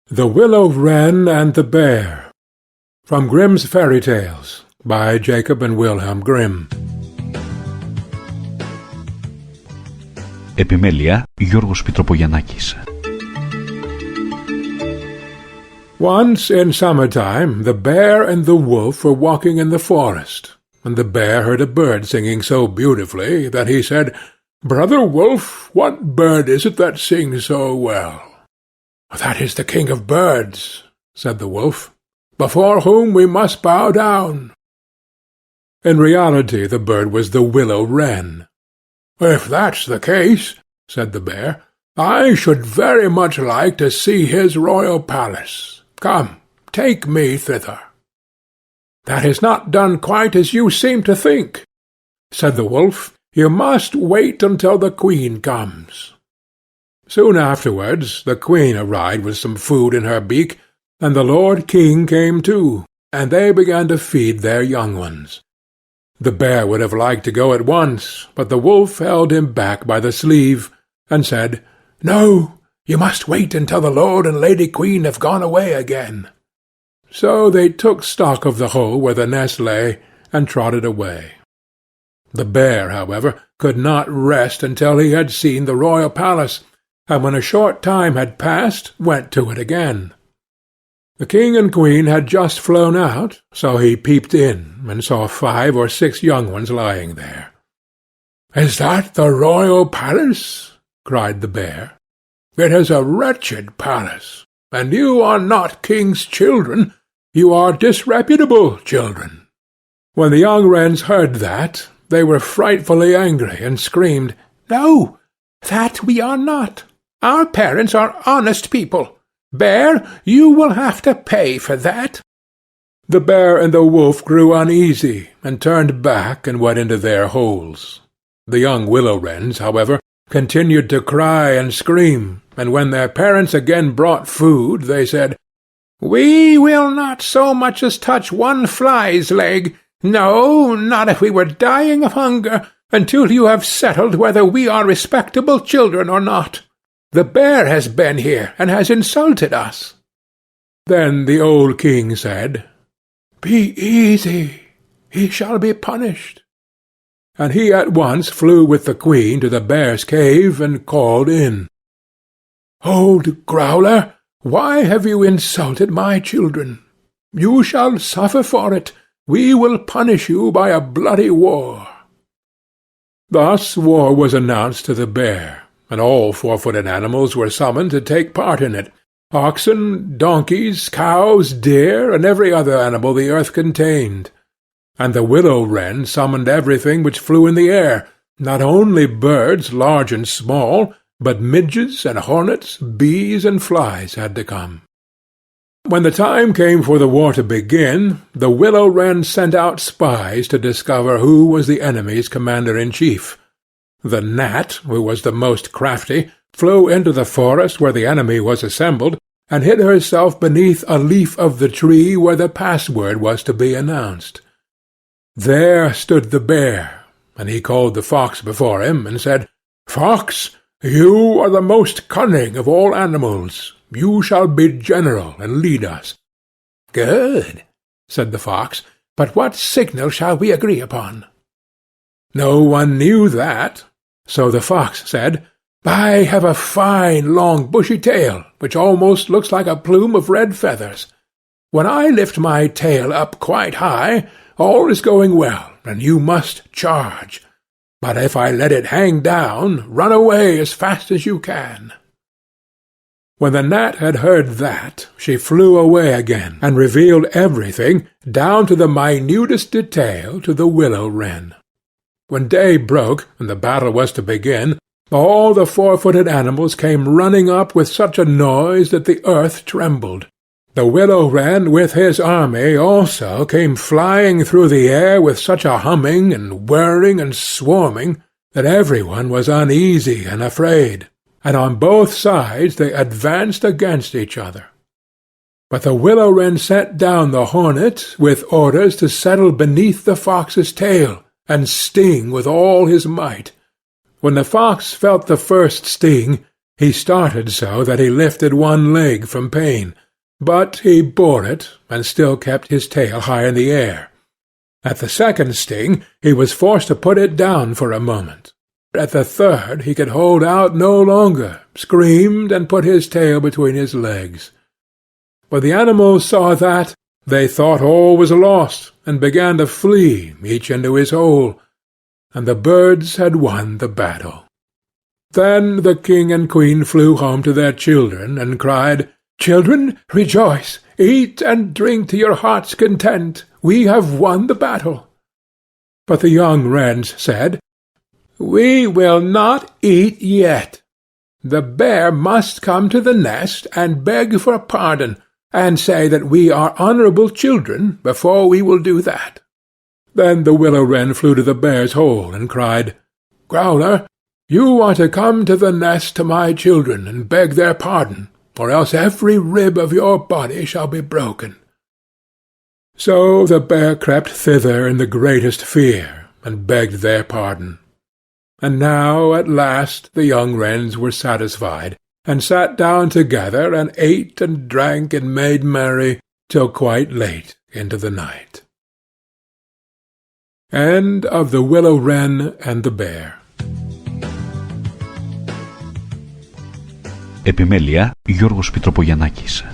The Willow-Wren and the Bear. From Grimm's Fairy Tales, by Jacob and Wilhelm Grimm. Επιμέλεια Γιώργος Πιτροπογιαννάκης. Once in summertime the bear and the wolf were walking in the forest, and the bear heard a bird singing so beautifully that he said, "Brother Wolf, what bird is it that sings so well?" "That is the king of birds," said the wolf, "before whom we must bow down." In reality the bird was the Willow-Wren. "If that's the case," said the bear, "I should very much like to see his royal palace. Come, take me thither." "That is not done quite as you seem to think," said the wolf. "You must wait until the queen comes." Soon afterwards the queen arrived with some food in her beak, and the lord king came too, and they began to feed their young ones. The bear would have liked to go at once, but the wolf held him back by the sleeve, and said, "No, you must wait until the lord and lady queen have gone away again." So they took stock of the hole where the nest lay, and trotted away. The bear, however, could not rest until he had seen the royal palace, and when a short time had passed, went to it again. The king and queen had just flown out, so he peeped in, and saw 5 or 6 young ones lying there. "Is that the royal palace?" cried the bear. "It is a wretched palace, and you are not king's children, you are disreputable children." When the young wrens heard that, they were frightfully angry, and screamed, "No, that we are not. Our parents are honest people. Bear, you will have to pay for that." The bear and the wolf grew uneasy, and turned back and went into their holes. The young willow-wrens, however, continued to cry and scream, and when their parents again brought food, they said, "We will not so much as touch one fly's leg, no, not if we were dying of hunger, until you have settled whether we are respectable children or not. The bear has been here, and has insulted us." Then the old king said, "Be easy, he shall be punished." And he at once flew with the queen to the bear's cave, and called in, "Old growler, why have you insulted my children? You shall suffer for it. We will punish you by a bloody war." Thus war was announced to the bear, and all 4-footed animals were summoned to take part in it, oxen, donkeys, cows, deer, and every other animal the earth contained. And the willow-wren summoned everything which flew in the air, not only birds large and small, but midges and hornets, bees and flies had to come. When the time came for the war to begin, the willow-wren sent out spies to discover who was the enemy's commander-in-chief. The gnat, who was the most crafty, flew into the forest where the enemy was assembled, and hid herself beneath a leaf of the tree where the password was to be announced. There stood the bear, and he called the fox before him, and said, "Fox, you are the most cunning of all animals. You shall be general, and lead us." "Good," said the fox, "but what signal shall we agree upon?" No one knew that, so the fox said, "I have a fine long bushy tail, which almost looks like a plume of red feathers. When I lift my tail up quite high, all is going well, and you must charge. But if I let it hang down, run away as fast as you can." When the gnat had heard that, she flew away again, and revealed everything, down to the minutest detail, to the willow-wren. When day broke, and the battle was to begin, all the 4-footed animals came running up with such a noise that the earth trembled. The willow-wren with his army also came flying through the air with such a humming and whirring and swarming that everyone was uneasy and afraid, and on both sides they advanced against each other. But the willow-wren sent down the hornet with orders to settle beneath the fox's tail, and sting with all his might. When the fox felt the first sting, He started so that he lifted one leg from pain, but he bore it, and still kept his tail high in the air. At the second sting he was forced to put it down for a moment. At the third he could hold out no longer, screamed, and put his tail between his legs. When the animals saw that, they thought all was lost, and began to flee, each into his hole, and the birds had won the battle. Then the king and queen flew home to their children, and cried, "Children, rejoice, eat and drink to your heart's content. We have won the battle." But the young wrens said, "We will not eat yet. The bear must come to the nest and beg for pardon, and say that we are honourable children, before we will do that." Then the willow-wren flew to the bear's hole, and cried, "Growler, you are to come to the nest to my children, and beg their pardon, or else every rib of your body shall be broken." So the bear crept thither in the greatest fear, and begged their pardon. And now at last the young wrens were satisfied, and sat down together, and ate and drank and made merry till quite late into the night. End of The Willow-Wren and the Bear. Επιμέλεια Γιώργος Πιτροπογιαννάκης.